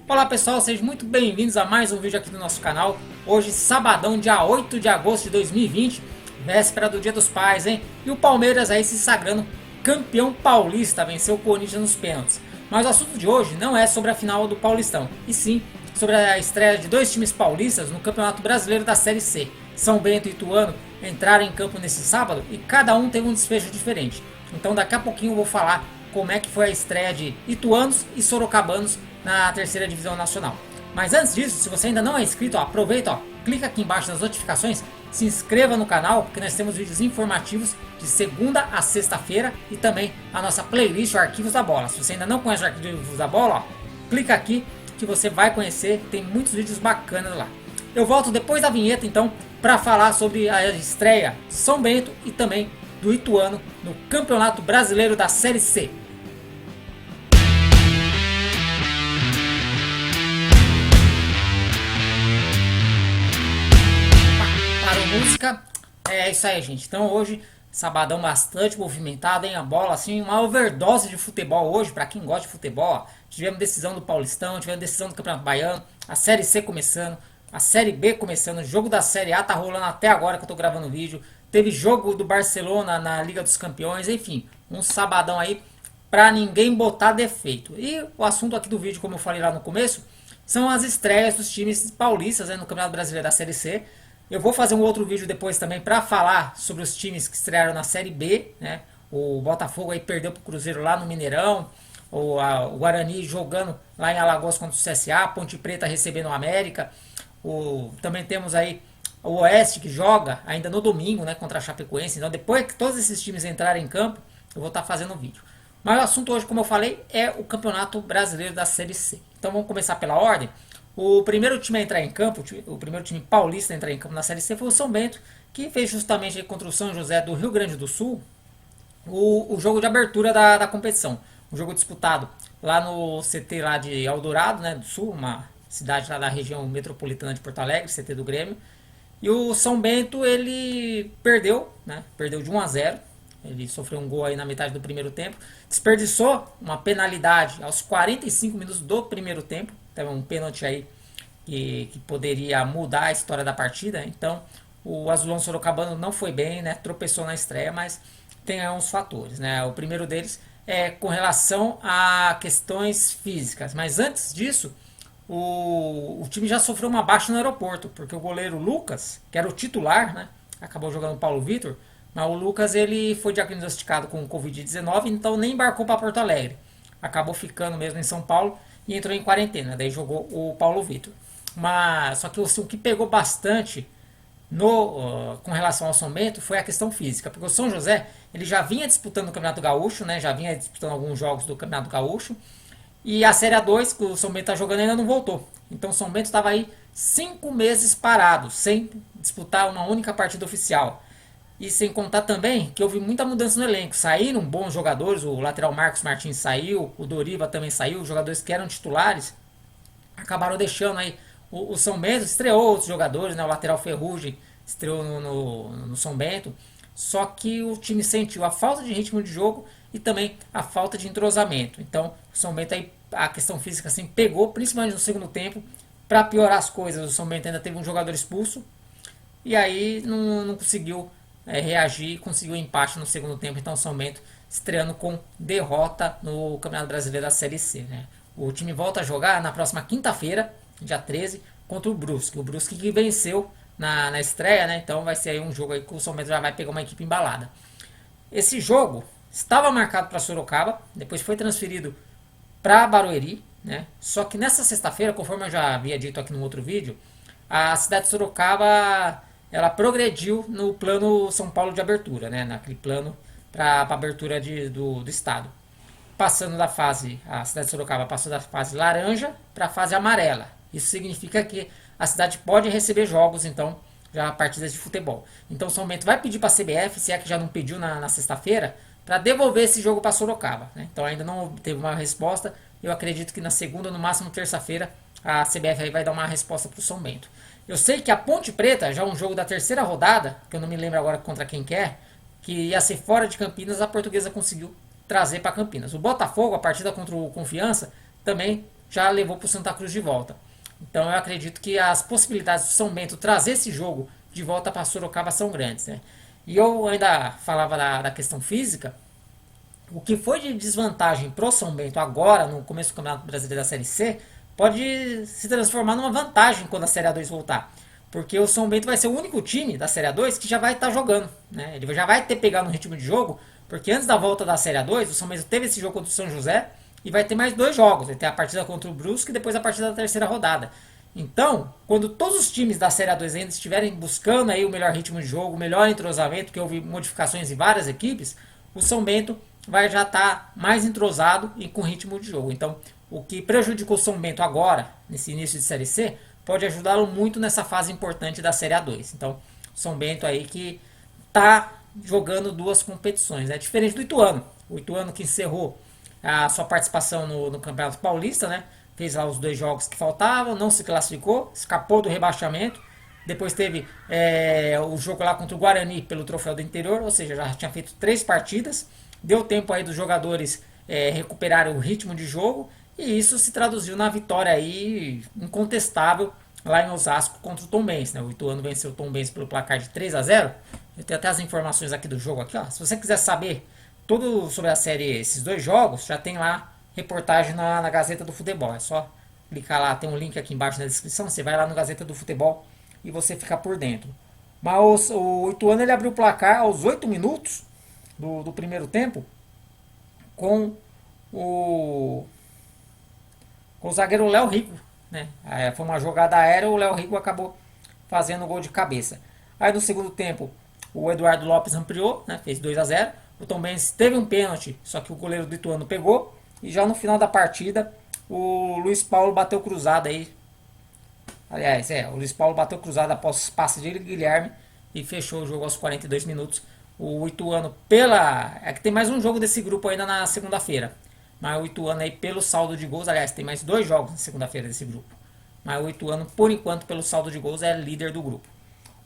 Olá pessoal, sejam muito bem-vindos a mais um vídeo aqui do nosso canal. Hoje, sabadão, dia 8 de agosto de 2020, véspera do Dia dos Pais, hein? E o Palmeiras aí se sagrando campeão paulista, venceu o Corinthians nos pênaltis. Mas o assunto de hoje não é sobre a final do Paulistão, e sim sobre a estreia de dois times paulistas no Campeonato Brasileiro da Série C. São Bento e Ituano entraram em campo nesse sábado e cada um teve um desfecho diferente. Então daqui a pouquinho eu vou falar como é que foi a estreia de ituanos e sorocabanos na terceira divisão nacional. Mas antes disso, se você ainda não é inscrito, aproveita, clica aqui embaixo nas notificações, se inscreva no canal, porque nós temos vídeos informativos de segunda a sexta-feira e também a nossa playlist, o Arquivos da Bola. Se você ainda não conhece o Arquivos da Bola, clica aqui que você vai conhecer, tem muitos vídeos bacanas lá. Eu volto depois da vinheta então para falar sobre a estreia de São Bento e também do Ituano no Campeonato Brasileiro da Série C. Música. É isso aí, gente. Então hoje, sabadão bastante movimentado, hein? A bola, assim, uma overdose de futebol hoje, pra quem gosta de futebol. Tivemos decisão do Paulistão, tivemos decisão do Campeonato Baiano, a Série C começando, a Série B começando, o jogo da Série A tá rolando até agora que eu tô gravando o vídeo. Teve jogo do Barcelona na Liga dos Campeões, enfim, um sabadão aí pra ninguém botar defeito. E o assunto aqui do vídeo, como eu falei lá no começo, são as estreias dos times paulistas, né, no Campeonato Brasileiro da Série C. Eu vou fazer um outro vídeo depois também para falar sobre os times que estrearam na Série B, né? O Botafogo aí perdeu para o Cruzeiro lá no Mineirão, o Guarani jogando lá em Alagoas contra o CSA, Ponte Preta recebendo o América. Também temos aí o Oeste que joga ainda no domingo, né, contra a Chapecoense. Então depois que todos esses times entrarem em campo, eu vou estar fazendo um vídeo. Mas o assunto hoje, como eu falei, é o Campeonato Brasileiro da Série C. Então vamos começar pela ordem. O primeiro time a entrar em campo, o primeiro time paulista a entrar em campo na Série C foi o São Bento, que fez justamente contra o São José do Rio Grande do Sul o jogo de abertura da competição. Um jogo disputado lá no CT lá de Eldorado, né, do Sul, uma cidade lá da região metropolitana de Porto Alegre, CT do Grêmio. E o São Bento, ele perdeu, né, perdeu de 1 a 0. Ele sofreu um gol aí na metade do primeiro tempo. Desperdiçou uma penalidade aos 45 minutos do primeiro tempo. Teve um pênalti aí que poderia mudar a história da partida. Então o Azulão Sorocabano não foi bem, né? Tropeçou na estreia, mas tem uns fatores, né? O primeiro deles é com relação a questões físicas. Mas antes disso, o time já sofreu uma baixa no aeroporto, porque o goleiro Lucas, que era o titular, né? Acabou jogando o Paulo Vitor. Mas o Lucas ele foi diagnosticado com Covid-19, então nem embarcou para Porto Alegre. Acabou ficando mesmo em São Paulo e entrou em quarentena. Daí jogou o Paulo Vitor. Mas só que o que pegou bastante com relação ao São Bento foi a questão física, porque o São José ele já vinha disputando o Campeonato Gaúcho, né? Já vinha disputando alguns jogos do Campeonato Gaúcho. E a Série A2 que o São Bento está jogando ainda não voltou. Então o São Bento estava aí 5 meses parado, sem disputar uma única partida oficial. E sem contar também que houve muita mudança no elenco. Saíram bons jogadores, o lateral Marcos Martins saiu, o Doriva também saiu, os jogadores que eram titulares acabaram deixando aí o São Bento, estreou outros jogadores, né? O lateral Ferrugem estreou no São Bento. Só que o time sentiu a falta de ritmo de jogo e também a falta de entrosamento. Então o São Bento aí, a questão física assim, pegou, principalmente no segundo tempo. Para piorar as coisas, o São Bento ainda teve um jogador expulso. E aí não conseguiu reagir, conseguiu empate no segundo tempo. Então o São Bento estreando com derrota no Campeonato Brasileiro da Série C, né? O time volta a jogar na próxima quinta-feira, dia 13, contra o Brusque. O Brusque que venceu na estreia, né? Então vai ser aí um jogo aí que o São Bento já vai pegar uma equipe embalada. Esse jogo estava marcado para Sorocaba, depois foi transferido para Barueri, né? Só que nessa sexta-feira, conforme eu já havia dito aqui no outro vídeo, a cidade de Sorocaba ela progrediu no plano São Paulo de abertura, né? Naquele plano para abertura do estado. Passando da fase, a cidade de Sorocaba passou da fase laranja para a fase amarela. Isso significa que a cidade pode receber jogos, então, já partidas de futebol. Então, São Bento vai pedir para a CBF, se é que já não pediu na sexta-feira, para devolver esse jogo para Sorocaba, né? Então, ainda não teve uma resposta. Eu acredito que na segunda, no máximo terça-feira, a CBF aí vai dar uma resposta para o São Bento. Eu sei que a Ponte Preta, já um jogo da terceira rodada, que eu não me lembro agora contra quem que é, que ia ser fora de Campinas, a Portuguesa conseguiu trazer para Campinas. O Botafogo, a partida contra o Confiança, também já levou para o Santa Cruz de volta. Então eu acredito que as possibilidades do São Bento trazer esse jogo de volta para Sorocaba são grandes, né? E eu ainda falava da questão física. O que foi de desvantagem pro São Bento agora, no começo do Campeonato Brasileiro da Série C, pode se transformar numa vantagem quando a Série A2 voltar. Porque o São Bento vai ser o único time da Série A2 que já vai estar jogando. Né? Ele já vai ter pegado no ritmo de jogo, porque antes da volta da Série A2, o São Bento teve esse jogo contra o São José e vai ter mais dois jogos. Vai ter a partida contra o Brusque e depois a partida da terceira rodada. Então, quando todos os times da Série A2 ainda estiverem buscando aí o melhor ritmo de jogo, o melhor entrosamento, que houve modificações em várias equipes, o São Bento vai já estar mais entrosado e com ritmo de jogo. Então, o que prejudicou o São Bento agora, nesse início de Série C, pode ajudá-lo muito nessa fase importante da Série A2. Então, o São Bento aí que está jogando duas competições. É diferente do Ituano. O Ituano que encerrou a sua participação no Campeonato Paulista, né? Fez lá os dois jogos que faltavam, não se classificou, escapou do rebaixamento. Depois teve o jogo lá contra o Guarani pelo Troféu do Interior, ou seja, já tinha feito 3 partidas. Deu tempo aí dos jogadores recuperarem o ritmo de jogo e isso se traduziu na vitória aí incontestável lá em Osasco contra o Tombense. Né? O Ituano venceu o Tombense pelo placar de 3-0. Eu tenho até as informações aqui do jogo aqui, ó. Se você quiser saber tudo sobre a série, esses dois jogos, já tem lá reportagem na Gazeta do Futebol. É só clicar lá, tem um link aqui embaixo na descrição. Você vai lá no Gazeta do Futebol e você fica por dentro. Mas o Ituano ele abriu o placar aos 8 minutos do primeiro tempo com o zagueiro Léo Rico. Né? Foi uma jogada aérea, o Léo Rico acabou fazendo o gol de cabeça. Aí no segundo tempo o Eduardo Lopes ampliou, né? Fez 2-0. O Tombense teve um pênalti, só que o goleiro do Ituano pegou. E já no final da partida, o Luiz Paulo bateu cruzado aí. Aliás, o Luiz Paulo bateu cruzado após passe de Guilherme e fechou o jogo aos 42 minutos. O Ituano é que tem mais um jogo desse grupo ainda na segunda-feira. Mas o Ituano aí pelo saldo de gols, aliás, tem mais 2 jogos na segunda-feira desse grupo. Mas o Ituano, por enquanto, pelo saldo de gols, é líder do grupo.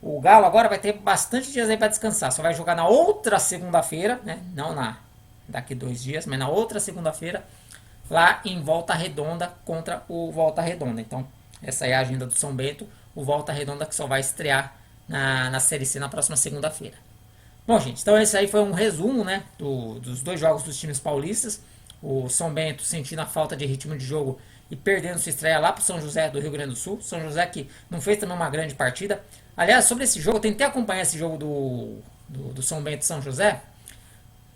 O Galo agora vai ter bastante dias aí para descansar. Só vai jogar na outra segunda-feira, né? Não daqui 2 dias, mas na outra segunda-feira, lá em Volta Redonda contra o Volta Redonda. Então, essa é a agenda do São Bento. O Volta Redonda que só vai estrear na Série C na próxima segunda-feira. Bom, gente, então esse aí foi um resumo, né, dos 2 jogos dos times paulistas. O São Bento sentindo a falta de ritmo de jogo e perdendo sua estreia lá para o São José do Rio Grande do Sul. São José que não fez também uma grande partida. Aliás, sobre esse jogo, eu tentei acompanhar esse jogo do São Bento e São José.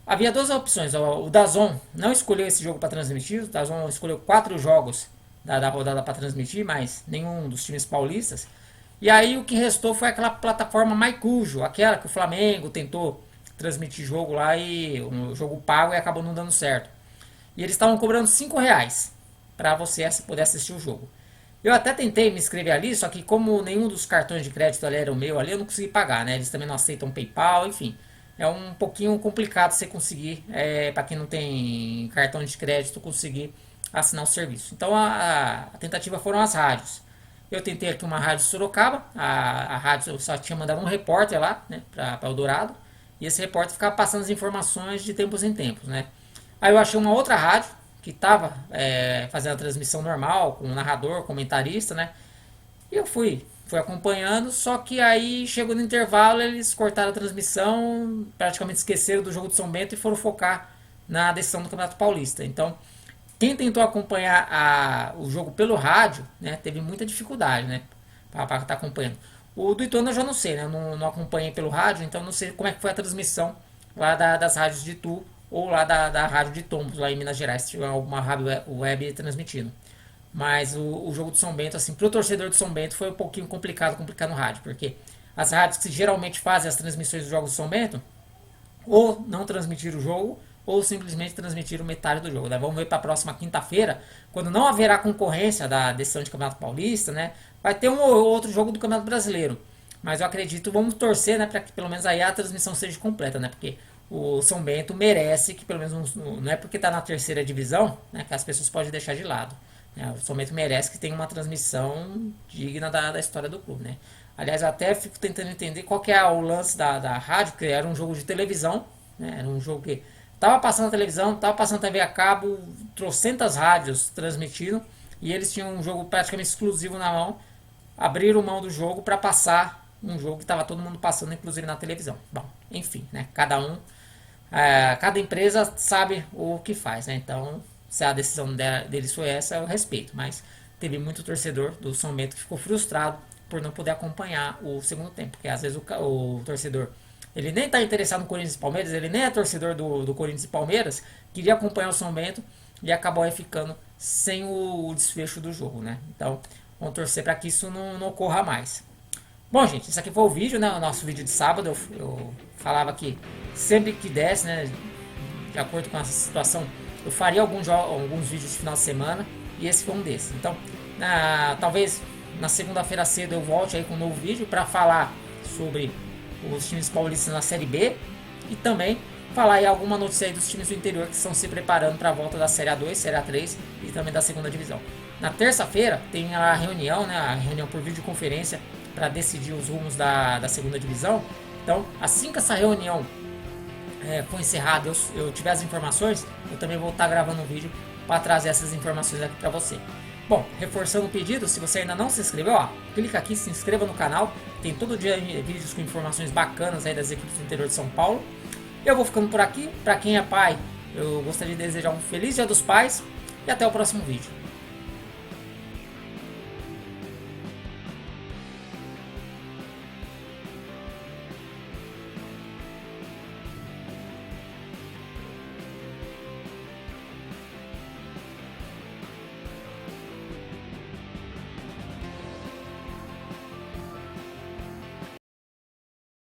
Havia 2 opções. O DAZN não escolheu esse jogo para transmitir. O DAZN escolheu 4 jogos da rodada para transmitir, mas nenhum dos times paulistas. E aí o que restou foi aquela plataforma MyCujo, aquela que o Flamengo tentou transmitir jogo lá e um jogo pago e acabou não dando certo. E eles estavam cobrando R$5 para você poder assistir o jogo. Eu até tentei me inscrever ali, só que como nenhum dos cartões de crédito ali era o meu ali, eu não consegui pagar, né? Eles também não aceitam PayPal, enfim. É um pouquinho complicado você conseguir, para quem não tem cartão de crédito, conseguir assinar o serviço. Então a tentativa foram as rádios. Eu tentei aqui uma rádio de Sorocaba, a rádio só tinha mandado um repórter lá, né, para Eldorado, e esse repórter ficava passando as informações de tempos em tempos, né. Aí eu achei uma outra rádio, que estava fazendo a transmissão normal, com o narrador, comentarista, né, e eu fui acompanhando, só que aí chegou no intervalo, eles cortaram a transmissão, praticamente esqueceram do jogo de São Bento e foram focar na decisão do Campeonato Paulista. Então, quem tentou acompanhar o jogo pelo rádio, né, teve muita dificuldade, né, para estar acompanhando. O do Ituano eu já não sei, né, eu não acompanhei pelo rádio, então não sei como é que foi a transmissão lá das rádios de Itu ou lá da rádio de Tombos, lá em Minas Gerais, se tiver alguma rádio web transmitindo. Mas o jogo do São Bento, assim, pro torcedor do São Bento foi um pouquinho complicado no rádio, porque as rádios que geralmente fazem as transmissões dos jogos do São Bento, ou não transmitiram o jogo, ou simplesmente transmitiram metade do jogo. Né? Vamos ver para a próxima quinta-feira, quando não haverá concorrência da decisão de Campeonato Paulista, né? Vai ter um ou outro jogo do Campeonato Brasileiro. Mas eu acredito, vamos torcer, né, para que pelo menos aí a transmissão seja completa, né? Porque o São Bento merece que pelo menos não é porque está na terceira divisão, né, que as pessoas podem deixar de lado. Né? O São Bento merece que tenha uma transmissão digna da história do clube, né? Aliás, eu até fico tentando entender qual que é o lance da rádio, que era um jogo de televisão, né? Era um jogo que tava passando na televisão, tava passando TV a cabo, trocentas rádios transmitindo, e eles tinham um jogo praticamente exclusivo na mão, abriram mão do jogo para passar um jogo que estava todo mundo passando, inclusive na televisão. Bom, enfim, né? Cada empresa sabe o que faz, né? Então, se a decisão deles foi essa, eu respeito. Mas teve muito torcedor do São Bento que ficou frustrado por não poder acompanhar o segundo tempo. Porque às vezes o torcedor, ele nem está interessado no Corinthians e Palmeiras, ele nem é torcedor do Corinthians e Palmeiras, queria acompanhar o São Bento e acabou aí ficando sem o desfecho do jogo, né? Então, vamos torcer para que isso não ocorra mais. Bom, gente, esse aqui foi o vídeo, né? O nosso vídeo de sábado. Eu falava que sempre que desse, né? De acordo com essa situação, eu faria alguns vídeos de final de semana. E esse foi um desses. Então, talvez na segunda-feira cedo eu volte aí com um novo vídeo para falar sobre os times paulistas na Série B. E também falar aí alguma notícia aí dos times do interior que estão se preparando para a volta da Série A2, Série A3 e também da segunda divisão. Na terça-feira tem a reunião, né? A reunião por videoconferência para decidir os rumos da segunda divisão. Então, assim que essa reunião for encerrada, eu tiver as informações, eu também vou estar gravando um vídeo para trazer essas informações aqui para você. Bom, reforçando o pedido, se você ainda não se inscreveu, clica aqui, se inscreva no canal. Tem todo dia vídeos com informações bacanas aí das equipes do interior de São Paulo. Eu vou ficando por aqui. Para quem é pai, eu gostaria de desejar um feliz Dia dos Pais e até o próximo vídeo.